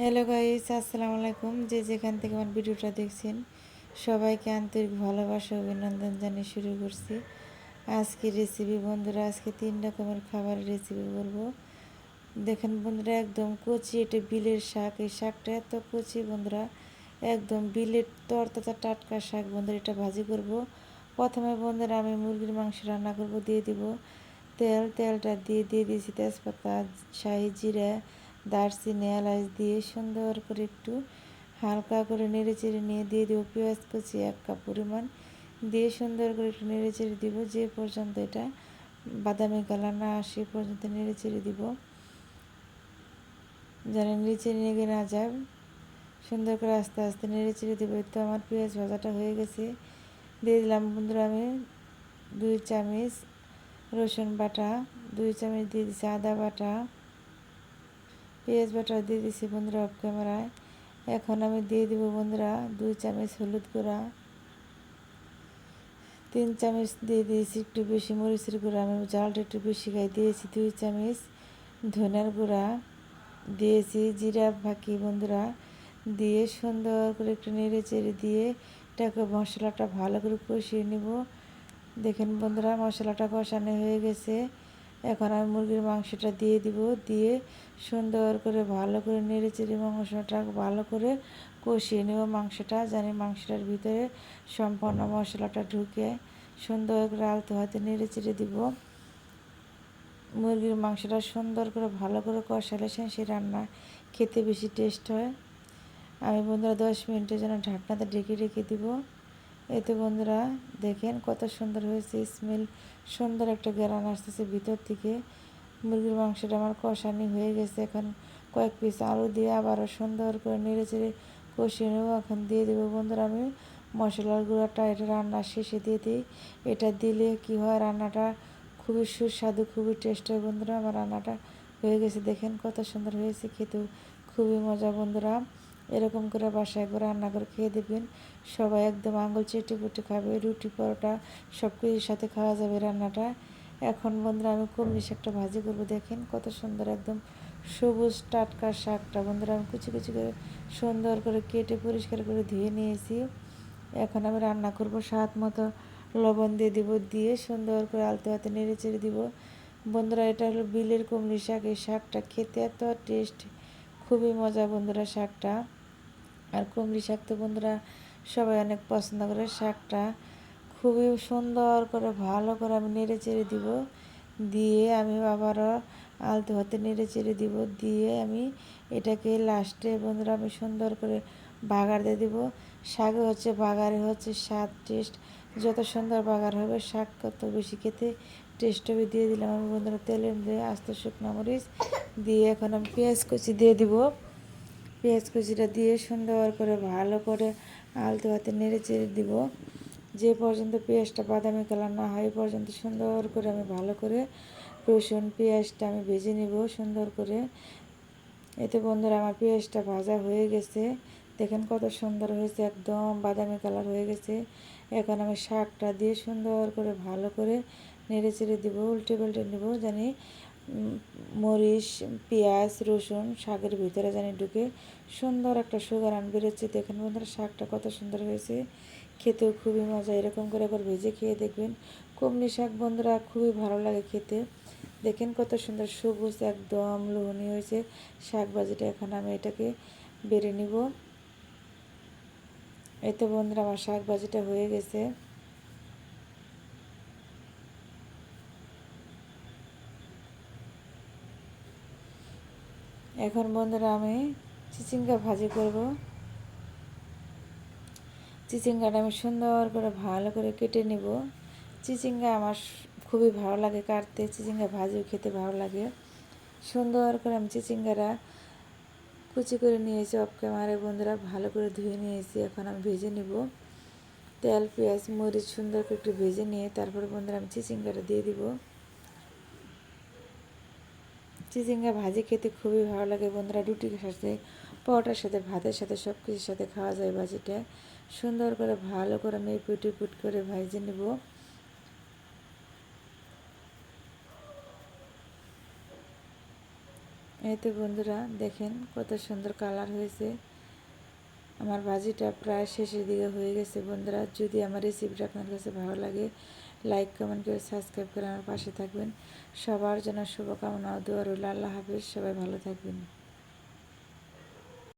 Hello guys, আসসালামু আলাইকুম। যে যেখান থেকে আমার ভিডিওটা দেখছেন সবাইকে আন্তরিক ভালোবাসা অভিনন্দন জানিয়ে শুরু করছি আজকে রেসিপি। বন্ধুরা, আজকে 3 রকমের খাবারের রেসিপি বলবো। দেখেন বন্ধুরা, একদম কচি, এটা বিলের শাক। এই শাকটা এত কচি বন্ধুরা, একদম বিলের তরতাজা টাটকা শাক। বন্ধুরা, এটা ভাজি করব। প্রথমে বন্ধুরা আমি মুরগির মাংস রান্না করব। দিয়ে দিব তেলটা দিয়ে দিয়েছি তেজপাতা, শাহি জিরা, দারচিনি, এলাচ দিয়ে সুন্দর করে একটু হালকা করে নেড়ে চেড়ে নিয়ে দিয়ে দেবো পেঁয়াজ কুচি 1 কাপ পরিমাণ। দিয়ে সুন্দর করে একটু নেড়ে চেড়ে দিব যে পর্যন্ত এটা বাদামি কালার না আসে পর্যন্ত নেড়ে চেড়ে দিব, যেন নিচে লেগে না যায়। সুন্দর করে আস্তে আস্তে নেড়ে চেড়ে দেবো। তো আমার পেঁয়াজ ভাজাটা হয়ে গেছে। দিয়ে দিলাম বন্ধুরা আমি 2 চামচ রসুন বাটা, 2 চামচ দিয়ে দিচ্ছি আদা বাটা, পেঁয়াজ বাটা দিয়ে দিচ্ছি বন্ধুরা অফ ক্যামেরায়। এখন আমি দিয়ে দিব বন্ধুরা 2 চামচ হলুদ গুঁড়া, 3 চামচ দিয়ে দিয়েছি একটু বেশি মরিচের গুঁড়া, আমি জালটা একটু বেশি খাই। দিয়েছি 2 চামচ ধনিয়ার গুঁড়া, দিয়েছি জিরা ফাঁকি বন্ধুরা। দিয়ে সুন্দর করে একটু নেড়ে চেড়ে দিয়ে এটাকে মশলাটা ভালো করে কষিয়ে নেব। দেখেন বন্ধুরা, মশলাটা কষানো হয়ে গেছে। এখন আমি মুরগির মাংসটা দিয়ে দিব। দিয়ে সুন্দর করে ভালো করে নেড়ে চেড়ে মাংসটা ভালো করে কষিয়ে নেব। মাংসটা জানি মাংসটার ভিতরে সম্পূর্ণ মশলাটা ঢুকে সুন্দর করে আলতো হাতে নেড়ে চেড়ে দিব। মুরগির মাংসটা সুন্দর করে ভালো করে কষালে সে রান্না খেতে বেশি টেস্ট হয়। আমি বন্ধুরা 10 মিনিটের জন্য ঢাকনাতে ঢেকে রেখে দিব। এতে বন্ধুরা দেখেন কত সুন্দর হয়েছে, স্মেল সুন্দর একটা ঘ্রাণ আসতেছে ভিতর থেকে। মুরগির মাংসটা আমার কষানি হয়ে গেছে। এখন কয়েক পিস আলু দিয়ে আবারও সুন্দর করে নেড়ে চেড়ে কষিয়ে নেব। এখন দিয়ে দেবো বন্ধুরা আমি মশলার গুঁড়াটা। এটা রান্নার শেষে দিয়ে দিই। এটা দিলে কি হয়, রান্নাটা খুবই সুস্বাদু, খুবই টেস্ট হয়। বন্ধুরা, আমার রান্নাটা হয়ে গেছে। দেখেন কত সুন্দর হয়েছে, খেতেও খুবই মজা। বন্ধুরা, এরকম করে বাসায় করে রান্না করে খেয়ে দেবেন। সবাই একদম আঙুল চেটে পুটে খাবে। রুটি পরোটা সব কিছুর সাথে খাওয়া যাবে রান্নাটা। এখন বন্ধুরা আমি কলমি শাকটা ভাজি করব। দেখেন কত সুন্দর একদম সবুজ টাটকা শাকটা। বন্ধুরা, আমি কুচি কুচি করে সুন্দর করে কেটে পরিষ্কার করে ধুয়ে নিয়েছি। এখন আমি রান্না করব। স্বাদ মতো লবণ দিয়ে দিব। দিয়ে সুন্দর করে আলতো হাতে নেড়ে চেড়ে দিব। বন্ধুরা, এটা হলো বিলের কলমি শাক। এই শাকটা খেতে এত টেস্ট, খুবই মজা বন্ধুরা শাকটা। আর কলমি শাক তো বন্ধুরা সবাই অনেক পছন্দ করে। শাকটা খুবই সুন্দর করে ভালো করে আমি নেড়ে চেড়ে দিব। দিয়ে আমি আবারও আলতো হাতে নেড়ে চেড়ে দিব। দিয়ে আমি এটাকে লাস্টে বন্ধুরা আমি সুন্দর করে বাগার দিয়ে দিব। শাকে হচ্ছে বাগারে হচ্ছে স্বাদ, টেস্ট। যত সুন্দর বাগার হবে শাক তত বেশি খেতে টেস্ট হবে। দিয়ে দিলাম আমি বন্ধুরা তেলের দিয়ে আস্ত শুকনো মরিচ দিয়ে। এখন আমি পেঁয়াজ কুচি দিয়ে দিব। পেঁয়াজ কুচিটা দিয়ে সুন্দর করে ভালো করে আলতো হাতে নেড়ে চেড়ে দিব। যে পর্যন্ত পেঁয়াজটা বাদামি কালার না হয় পর্যন্ত সুন্দর করে আমি ভালো করে রসুন পেঁয়াজটা আমি ভেজে নেব সুন্দর করে। এতে বন্ধুরা আমার পেঁয়াজটা ভাজা হয়ে গেছে। দেখেন কত সুন্দর হয়েছে, একদম বাদামি কালার হয়ে গেছে। এখন আমি শাকটা দিয়ে সুন্দর করে ভালো করে নেড়ে চেড়ে দেবো, উল্টে পাল্টে নেবো, জানি মরিচ পেঁয়াজ রসুন শাকের ভিতরে জানি ঢুকে সুন্দর একটা সুগন্ধ বেরোচ্ছে। দেখেন বন্ধুরা শাকটা কত সুন্দর হয়েছে, খেতেও খুবই মজা। এরকম করে একবার ভেজে খেয়ে দেখবেন। কলমি শাক বন্ধুরা খুবই ভালো লাগে খেতে। দেখেন কত সুন্দর সবুজ একদম লোভনীয় হয়েছে শাক ভাজিটা। এখন আমি এটাকে বেড়ে নিব। এতে বন্ধুরা আমার শাক ভাজিটা হয়ে গেছে। এখন বন্ধুরা আমি চিচিঙ্গা ভাজি করব। চিচিঙ্গাটা আমি সুন্দর করে ভালো করে কেটে নেব। চিচিঙ্গা আমার খুবই ভালো লাগে কাটতে, চিচিঙ্গা ভাজিও খেতে ভালো লাগে। সুন্দর করে আমি চিচিঙ্গাটা কুচি করে নিয়েছি অফ ক্যামেরায় বন্ধুরা, ভালো করে ধুয়ে নিয়েছি। এখন আমি ভেজে নেব। তেল পেঁয়াজ মরিচ সুন্দর করে একটু ভেজে নিয়ে তারপরে বন্ধুরা আমি চিচিঙ্গাটা দিয়ে দিব। চিচিঙ্গা ভাজি খেতে খুবই ভালো লাগে বন্ধুরা, রুটির সাথে পরোটার সাথে ভাতের সাথে সব কিছুর সাথে খাওয়া যায় ভাজিটা। সুন্দর করে ভালো করে আমি পুট করে ভেজে নেব। এই তো বন্ধুরা দেখেন কত সুন্দর কালার হয়েছে। আমার ভাজিটা প্রায় শেষের দিকে হয়ে গেছে বন্ধুরা। যদি আমার রেসিপিটা আপনার কাছে ভালো লাগে, লাইক কমেন্ট করে সাবস্ক্রাইব করে আমার পাশে থাকবেন। সবার জন্য শুভকামনা ও দোয়া রইল। আল্লাহ হাফেজ, সবাই ভালো থাকবেন।